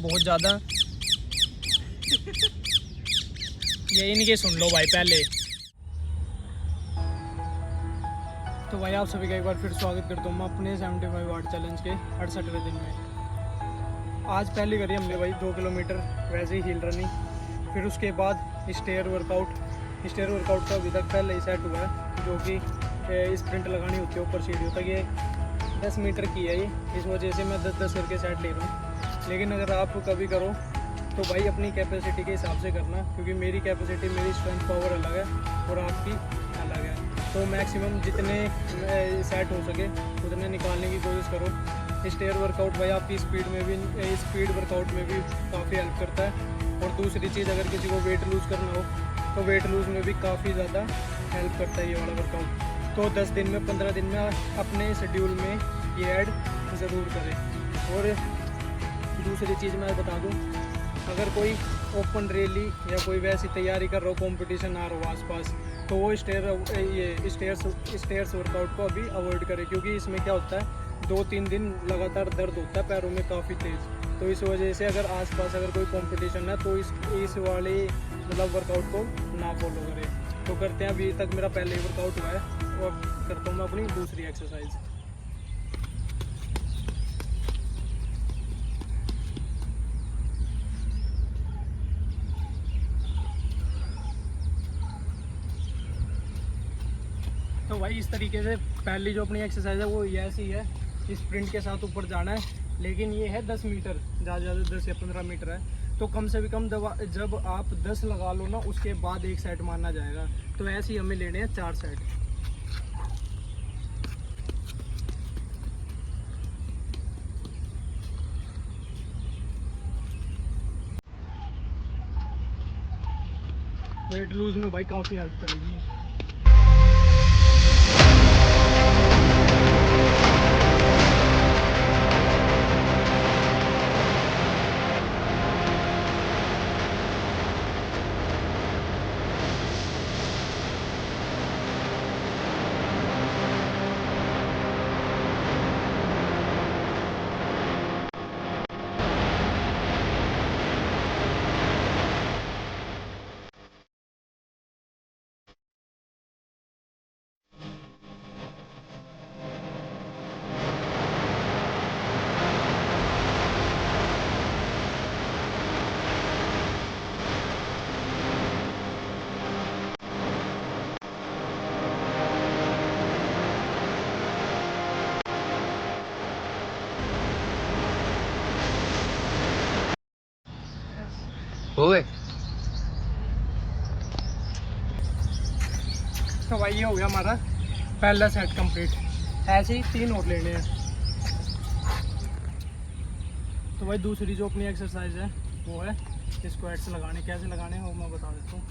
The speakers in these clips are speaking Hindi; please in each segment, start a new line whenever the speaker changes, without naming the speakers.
बहुत ज़्यादा। ये इनके सुन लो भाई पहले। तो भाई आप सभी का एक बार फिर स्वागत करता हूँ मैं अपने 75 वाट चैलेंज के 68वें दिन में। आज पहली करी हमने भाई 2 किलोमीटर वैसे ही हिल रनिंग, फिर उसके बाद स्टेयर वर्कआउट का अभी तक पहले ही सेट हुआ है, जो कि स्प्रिंट लगानी होती है ऊपर सीढ़ियों तक। ये 10 मीटर की है ये, इस वजह से मैं 10-10 करके सेट ले रहा हूँ। लेकिन अगर आप कभी करो तो भाई अपनी कैपेसिटी के हिसाब से करना, क्योंकि मेरी कैपेसिटी, मेरी स्ट्रेंथ पावर अलग है और आपकी अलग है। तो मैक्सिमम जितने सेट हो सके उतने निकालने की कोशिश करो। स्टेयर वर्कआउट भाई आपकी स्पीड वर्कआउट में भी काफ़ी हेल्प करता है। और दूसरी चीज़, अगर किसी को वेट लूज़ करना हो तो वेट लूज़ में भी काफ़ी ज़्यादा हेल्प करता है ये वाला वर्कआउट। तो 10 दिन में 15 दिन में अपने शेड्यूल में ये ऐड ज़रूर करें। और दूसरी चीज़ मैं बता दूं, अगर कोई ओपन रैली या कोई वैसी तैयारी कर रहा हो, कंपटीशन आ रहा हो आसपास, तो वो स्टेयर्स वर्कआउट को अभी अवॉइड करें, क्योंकि इसमें क्या होता है 2-3 दिन लगातार दर्द होता है पैरों में काफ़ी तेज़। तो इस वजह से अगर आसपास अगर कोई कंपटीशन है तो इस वाले मतलब वर्कआउट को ना फॉलो करें। तो करते हैं, अभी तक मेरा पहले ही वर्कआउट हुआ है और करता हूँ मैं अपनी दूसरी एक्सरसाइज। तो भाई इस तरीके से पहली जो अपनी एक्सरसाइज है वो ये ऐसी है, स्प्रिंट के साथ ऊपर जाना है। लेकिन ये है 10 मीटर, ज़्यादा 10 या 15 मीटर है। तो कम से कम जब आप 10 लगा लो ना, उसके बाद एक सेट मारना जाएगा। तो ऐसे ही हमें लेने हैं 4 सेट। वेट लूज में भाई काफ़ी हेल्प करेगी।
ओए
तो भाई ये हो गया हमारा पहला सेट कंप्लीट। ऐसे ही 3 और लेने हैं। तो भाई दूसरी जो अपनी एक्सरसाइज है वो है स्क्वाट्स लगाने। कैसे लगाने हैं वो मैं बता देता हूँ।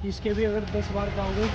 इसके भी अगर 10 बार खाओगे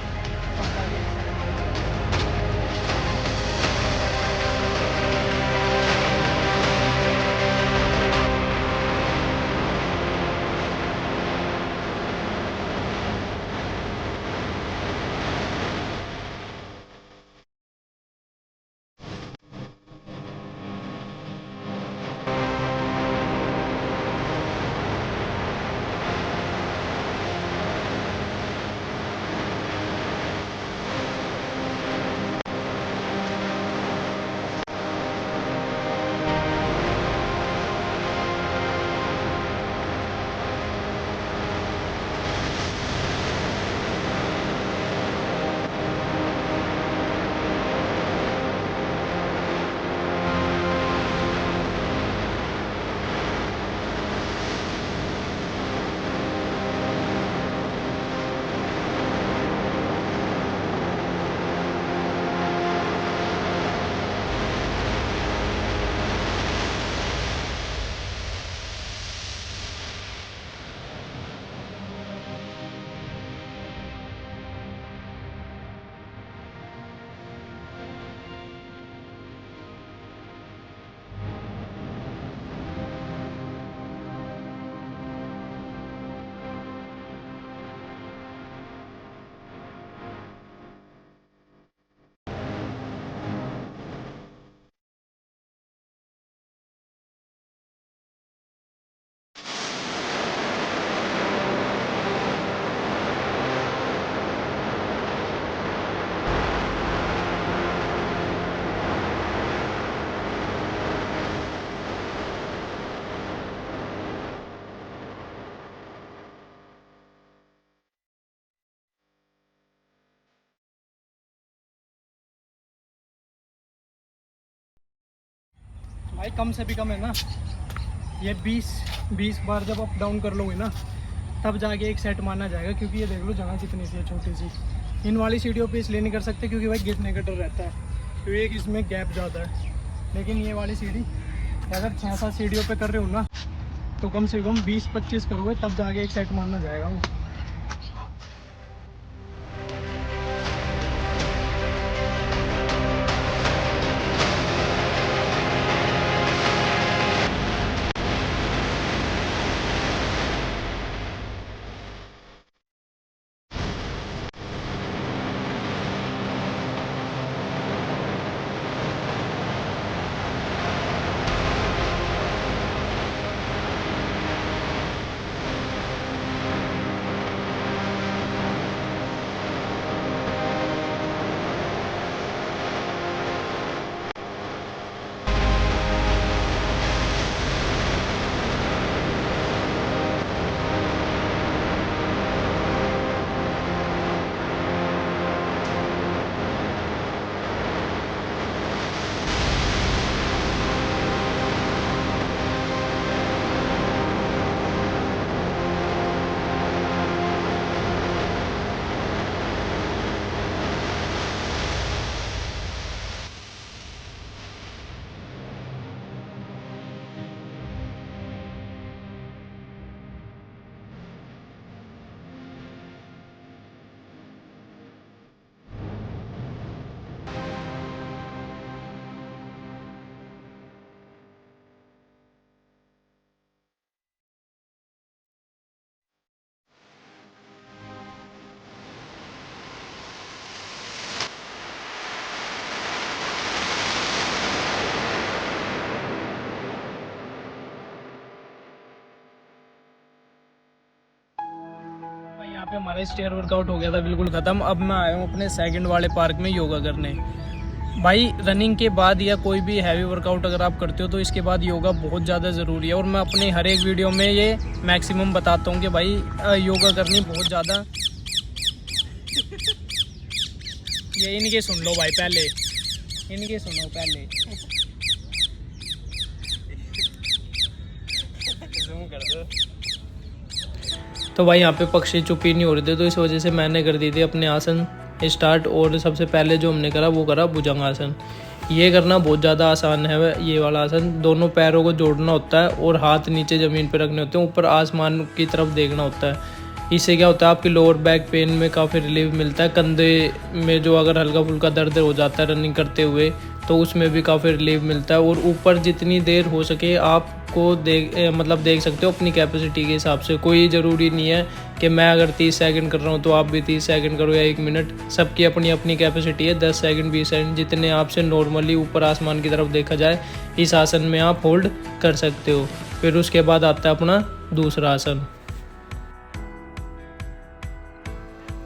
भाई कम से भी कम है ना, ये 20 बार जब अप डाउन कर लोगे ना तब जाके एक सेट माना जाएगा। क्योंकि ये देख लो जगह कितनी सी है, छोटी सी। इन वाली सीढ़ियों पे इसलिए नहीं कर सकते क्योंकि भाई गिरने का डर रहता है, क्योंकि एक इसमें गैप ज़्यादा है। लेकिन ये वाली सीढ़ी अगर 6-7 सीढ़ियों पे कर रहे हो ना तो कम से कम 20-25 करोगे तब जाके एक सेट मारना जाएगा वो। यहाँ पे हमारा स्टेयर वर्कआउट हो गया था बिल्कुल ख़त्म। अब मैं आया हूँ अपने सेकंड वाले पार्क में योगा करने। भाई रनिंग के बाद या कोई भी हैवी वर्कआउट अगर आप करते हो तो इसके बाद योगा बहुत ज़्यादा ज़रूरी है। और मैं अपने हर एक वीडियो में ये मैक्सिमम बताता हूँ कि भाई योगा करनी बहुत ज़्यादा। ये इनके सुन लो भाई, पहले इनके सुनो पहले। तो भाई यहाँ पे पक्षी चुप्पी नहीं हो रहे थे तो इस वजह से मैंने कर दी थी अपने आसन स्टार्ट। और सबसे पहले जो हमने करा वो करा भुजंग आसन। ये करना बहुत ज़्यादा आसान है। ये वाला आसन दोनों पैरों को जोड़ना होता है और हाथ नीचे ज़मीन पर रखने होते हैं, ऊपर आसमान की तरफ देखना होता है। इससे क्या होता है आपकी लोअर बैक पेन में काफ़ी रिलीफ मिलता है। कंधे में जो अगर हल्का फुल्का दर्द हो जाता है रनिंग करते हुए तो उसमें भी काफ़ी रिलीफ मिलता है। और ऊपर जितनी देर हो सके आपको देख सकते हो अपनी कैपेसिटी के हिसाब से। कोई ज़रूरी नहीं है कि मैं अगर 30 सेकंड कर रहा हूँ तो आप भी 30 सेकंड करो या 1 मिनट। सबकी अपनी अपनी कैपेसिटी है। 10 सेकंड 20 सेकंड जितने आपसे नॉर्मली ऊपर आसमान की तरफ देखा जाए इस आसन में आप होल्ड कर सकते हो। फिर उसके बाद आता है अपना दूसरा आसन।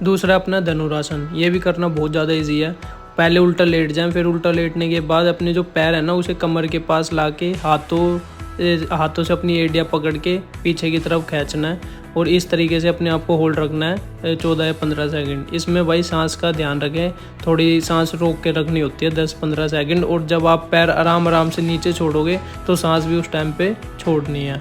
दूसरा अपना धनुरासन। ये भी करना बहुत ज़्यादा इजी है। पहले उल्टा लेट जाएं, फिर उल्टा लेटने के बाद अपने जो पैर है ना उसे कमर के पास ला के हाथों से अपनी एड़ियाँ पकड़ के पीछे की तरफ खींचना है और इस तरीके से अपने आप को होल्ड रखना है 14 या 15 सेकंड। इसमें भाई सांस का ध्यान रखें, थोड़ी सांस रोक के रखनी होती है 10-15 सेकंड। और जब आप पैर आराम से नीचे छोड़ोगे तो सांस भी उस टाइम पे छोड़नी है।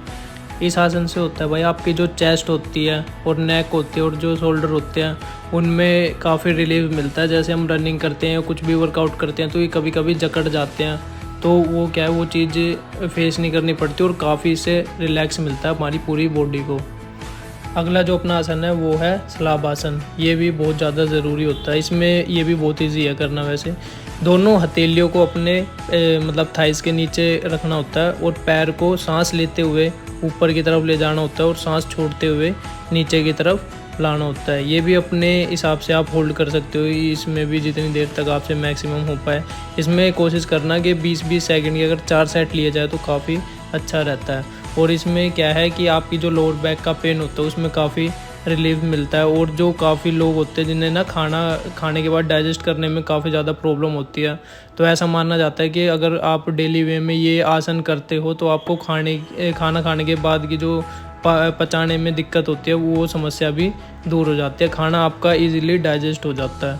इस आसन से होता है भाई आपकी जो चेस्ट होती है और नेक होती है और जो शोल्डर होते हैं उनमें काफ़ी रिलीफ मिलता है। जैसे हम रनिंग करते हैं या कुछ भी वर्कआउट करते हैं तो ये कभी कभी जकड़ जाते हैं, तो वो क्या है वो चीज़ फेस नहीं करनी पड़ती और काफ़ी इससे रिलैक्स मिलता है हमारी पूरी बॉडी को। अगला जो अपना आसन है वो है सलाब आसन। ये भी बहुत ज़्यादा ज़रूरी होता है। इसमें ये भी बहुत ईजी है करना। वैसे दोनों हथेलियों को अपने थाइस के नीचे रखना होता है और पैर को सांस लेते हुए ऊपर की तरफ ले जाना होता है और सांस छोड़ते हुए नीचे की तरफ लाना होता है। ये भी अपने हिसाब से आप होल्ड कर सकते हो। इसमें भी जितनी देर तक आपसे मैक्सिमम हो पाए। इसमें कोशिश करना कि 20-20 सेकंड की अगर 4 सेट लिए जाए तो काफ़ी अच्छा रहता है। और इसमें क्या है कि आपकी जो लोअर बैक का पेन होता है उसमें काफ़ी रिलीफ मिलता है। और जो काफ़ी लोग होते हैं जिन्हें ना खाने के बाद डाइजेस्ट करने में काफ़ी ज़्यादा प्रॉब्लम होती है, तो ऐसा माना जाता है कि अगर आप डेली वे में ये आसन करते हो तो आपको खाना खाने के बाद की जो पचाने में दिक्कत होती है वो समस्या भी दूर हो जाती है। खाना आपका इजीली डाइजेस्ट हो जाता है।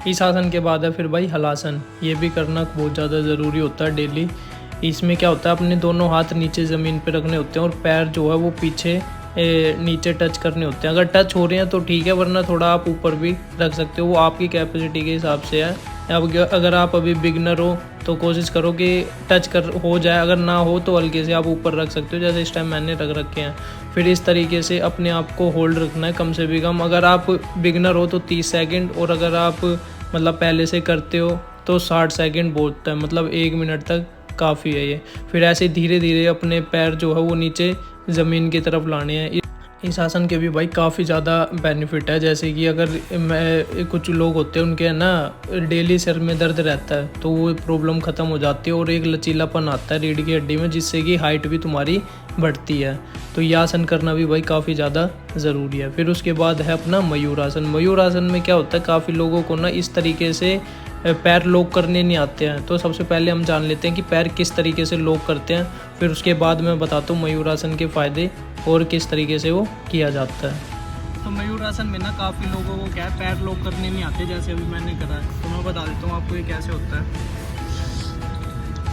इस आसन के बाद है फिर भाई हलासन। ये भी करना बहुत ज़्यादा ज़रूरी होता है डेली। इसमें क्या होता है, अपने दोनों हाथ नीचे ज़मीन पे रखने होते हैं और पैर जो है वो पीछे नीचे टच करने होते हैं। अगर टच हो रहे हैं तो ठीक है, वरना थोड़ा आप ऊपर भी रख सकते हो, वो आपकी कैपेसिटी के हिसाब से है। अब अगर आप अभी बिगनर हो तो कोशिश करो कि टच कर हो जाए, अगर ना हो तो हल्के से आप ऊपर रख सकते हो, जैसे इस टाइम मैंने रख रखे हैं। फिर इस तरीके से अपने आप को होल्ड रखना है कम से भी कम। अगर आप बिगनर हो तो 30 सेकंड, और अगर आप मतलब पहले से करते हो तो 60 सेकंड बहुत है, मतलब 1 मिनट तक काफ़ी है ये। फिर ऐसे धीरे धीरे अपने पैर जो है वो नीचे ज़मीन की तरफ लाने हैं। इस आसन के भी भाई काफ़ी ज़्यादा बेनिफिट है। जैसे कि अगर मैं कुछ लोग होते हैं उनके है ना डेली सिर में दर्द रहता है, तो वो प्रॉब्लम ख़त्म हो जाती है और एक लचीलापन आता है रीढ़ की हड्डी में, जिससे कि हाइट भी तुम्हारी बढ़ती है। तो ये आसन करना भी भाई काफ़ी ज़्यादा ज़रूरी है। फिर उसके बाद है अपना मयूरासन। मयूरासन में क्या होता है, काफ़ी लोगों को ना इस तरीके से पैर लॉक करने नहीं आते हैं। तो सबसे पहले हम जान लेते हैं कि पैर किस तरीके से लॉक करते हैं, फिर उसके बाद मैं बताता हूँ मयूरासन के फ़ायदे और किस तरीके से वो किया जाता है।
तो मयूरासन में ना काफ़ी लोगों को क्या है, पैर लॉक करने नहीं आते, जैसे अभी मैंने करा है। तो मैं बता देता हूँ आपको ये कैसे होता है।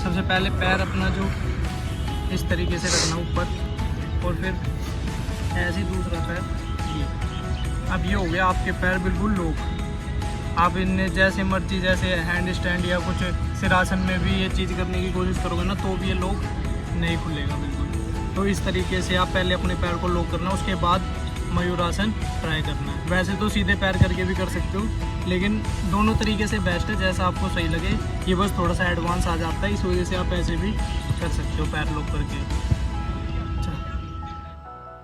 सबसे पहले पैर अपना जो इस तरीके से रखना ऊपर, और फिर ऐसे ही दूसरा पैर ये। अब ये हो गया आपके पैर बिल्कुल लॉक। आप इनमें जैसे मर्जी, जैसे हैंड स्टैंड या कुछ सिरासन में भी ये चीज़ करने की कोशिश करोगे ना, तो भी ये लॉक नहीं खुलेगा बिल्कुल। तो इस तरीके से आप पहले अपने पैर को लॉक करना, उसके बाद मयूरासन ट्राई करना है। वैसे तो सीधे पैर करके भी कर सकते हो, लेकिन दोनों तरीके से बेस्ट है, जैसा आपको सही लगे। ये बस थोड़ा सा एडवांस आ जाता है, इस वजह से आप ऐसे भी कर सकते हो पैर लॉक करके।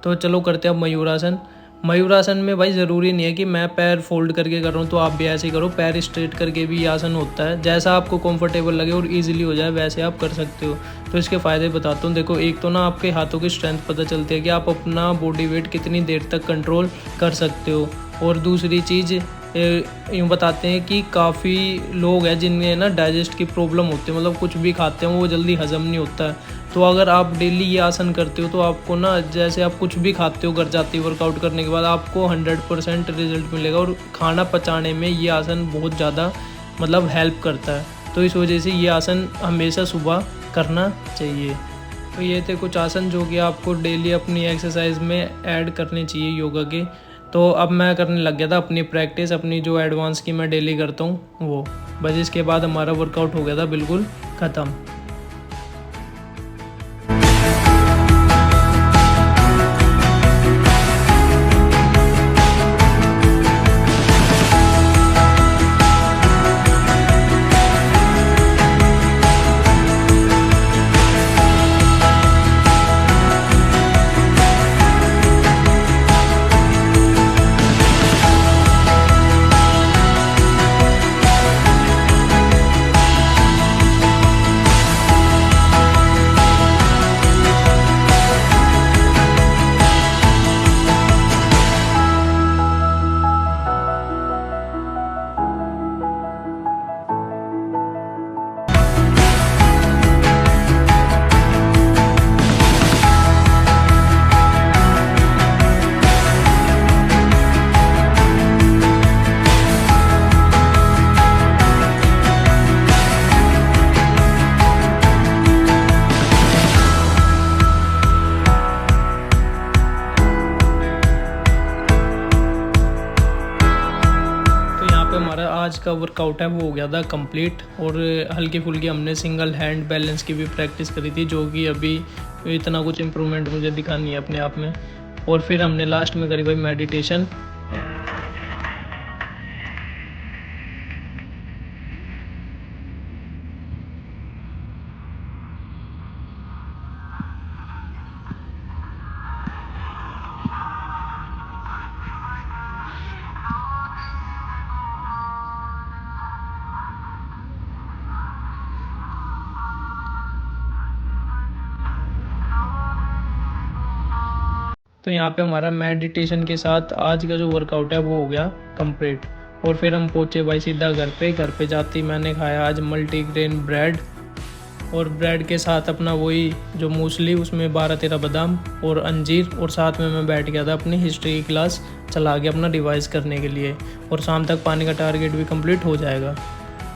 तो चलो करते हैं अब मयूरासन। मयूरासन में भाई ज़रूरी नहीं है कि मैं पैर फोल्ड करके कर रहा हूँ तो आप भी ऐसे ही करो, पैर स्ट्रेट करके भी आसन होता है। जैसा आपको कंफर्टेबल लगे और इजीली हो जाए वैसे आप कर सकते हो। तो इसके फ़ायदे बताता हूँ। देखो, एक तो ना आपके हाथों की स्ट्रेंथ पता चलती है कि आप अपना बॉडी वेट कितनी देर तक कंट्रोल कर सकते हो। और दूसरी चीज़ यूँ बताते हैं कि काफ़ी लोग हैं जिनमें ना डाइजेस्ट की प्रॉब्लम होती है, मतलब कुछ भी खाते हैं वो जल्दी हजम नहीं होता है। तो अगर आप डेली ये आसन करते हो तो आपको ना, जैसे आप कुछ भी खाते हो घर जाते ही वर्कआउट करने के बाद, आपको 100% रिजल्ट मिलेगा। और खाना पचाने में ये आसन बहुत ज़्यादा मतलब हेल्प करता है। तो इस वजह से ये आसन हमेशा सुबह करना चाहिए। तो ये थे कुछ आसन जो कि आपको डेली अपनी एक्सरसाइज में ऐड करने चाहिए योगा के। तो अब मैं करने लग गया था अपनी प्रैक्टिस, अपनी जो एडवांस की मैं डेली करता हूँ वो। बस इसके बाद हमारा वर्कआउट हो गया था बिल्कुल ख़त्म। हमारा आज का वर्कआउट है वो हो गया था कंप्लीट। और हल्की फुल्की हमने सिंगल हैंड बैलेंस की भी प्रैक्टिस करी थी, जो कि अभी इतना कुछ इम्प्रूवमेंट मुझे दिखा नहीं है अपने आप में। और फिर हमने लास्ट में करी भाई मेडिटेशन। तो यहाँ पे हमारा मेडिटेशन के साथ आज का जो वर्कआउट है वो हो गया कंप्लीट। और फिर हम पहुँचे भाई सीधा घर पे। घर पे जाते ही मैंने खाया आज मल्टीग्रेन ब्रेड और ब्रेड के साथ अपना वही जो मूसली उसमें 12-13 बादाम और अंजीर, और साथ में मैं बैठ गया था अपनी हिस्ट्री की क्लास चला के अपना रिवाइज़ करने के लिए, और शाम तक पानी का टारगेट भी कंप्लीट हो जाएगा।